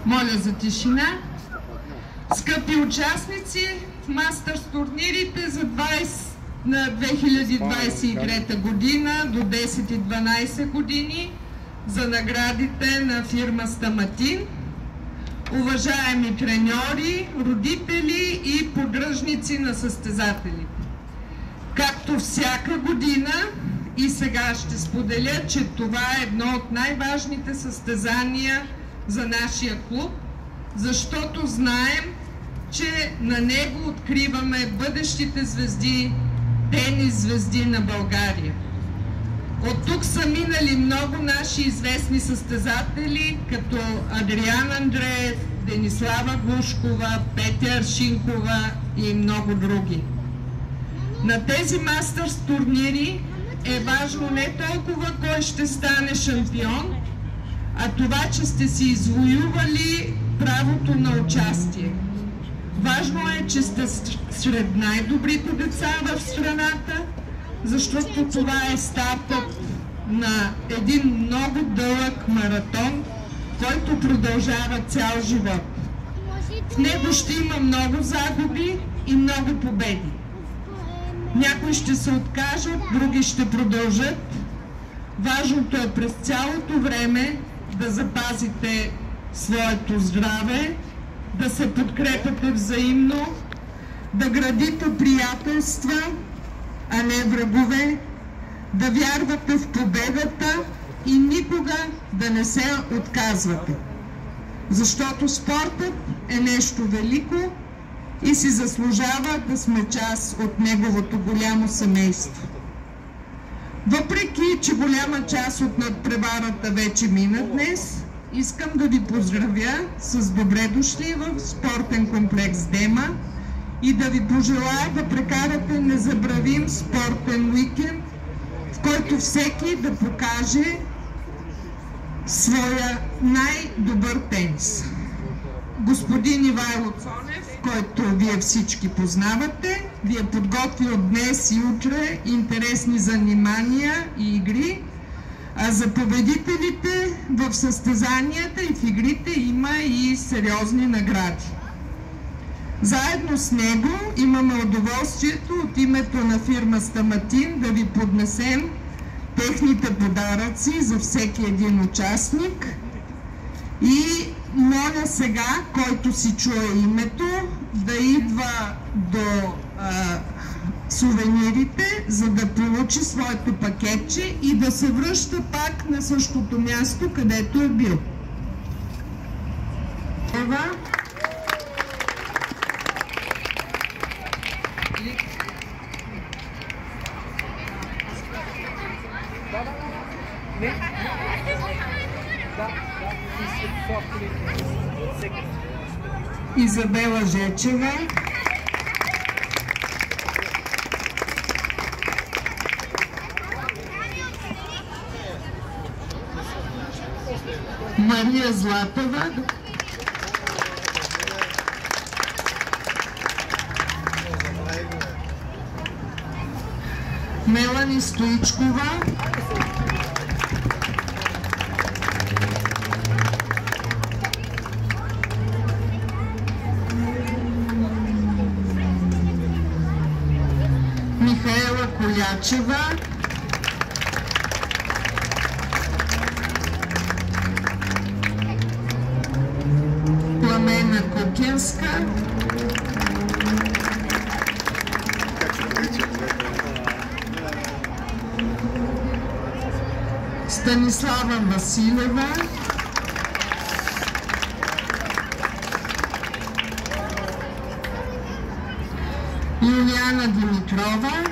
Моля за тишина. Скъпи участници в мастърс турнирите за 2023 година до 10 и 12 години за наградите на фирма Стаматин, уважаеми треньори, родители и поддръжници на състезателите. Както всяка година и сега ще споделя, че това е едно от най-важните състезания за нашия клуб, защото знаем, че на него откриваме бъдещите звезди, тенис звезди на България. От тук са минали много наши известни състезатели, като Адриан Андреев, Денислава Глушкова, Петя Аршинкова и много други. На тези мастърс турнири е важно не толкова кой ще стане шампион, а това, че сте си извоювали правото на участие. Важно е, че сте сред най-добрите деца в страната, защото това е стартът на един много дълъг маратон, който продължава цял живот. В него ще има много загуби и много победи. Някои ще се откажат, други ще продължат. Важното е през цялото време да запазите своето здраве, да се подкрепяте взаимно, да градите приятелства, а не врагове, да вярвате в победата и никога да не се отказвате. Защото спортът е нещо велико и си заслужава да сме част от неговото голямо семейство. Въпреки, че голяма част от надпреварата вече мина днес, искам да ви поздравя с добре дошли в спортен комплекс Дема и да ви пожелая да прекарате незабравим спортен уикенд, в който всеки да покаже своя най-добър тенис. Господин Ивайло Цонев, който вие всички познавате, ви е подготвил днес и утре интересни занимания и игри, а за победителите в състезанията и в игрите има и сериозни награди. Заедно с него имаме удоволствието от името на фирма Стаматин да ви поднесем техните подаръци за всеки един участник. И моля сега, който си чуе името, да идва до сувенирите, за да получи своето пакетче и да се връща пак на същото място, където е бил. Изабела Жечева, Мария Златова, Мелани Стоичкова, Михаела Колячева, Пламена Кукинска, Станислава Василева, Юлиана Димитрова,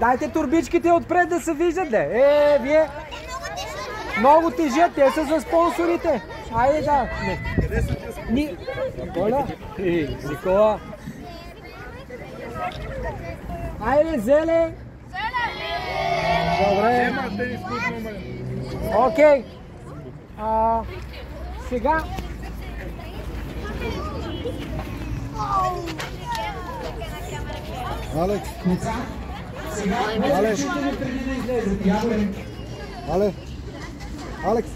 Дайте турбичките отпред да се виждат, де. Вие... Много тежат, те са за спонсорите. Айде да. Коля? Никола. Айде, Зеле. Добре. Окей. Сега. Алекс. Алекс. Алекс.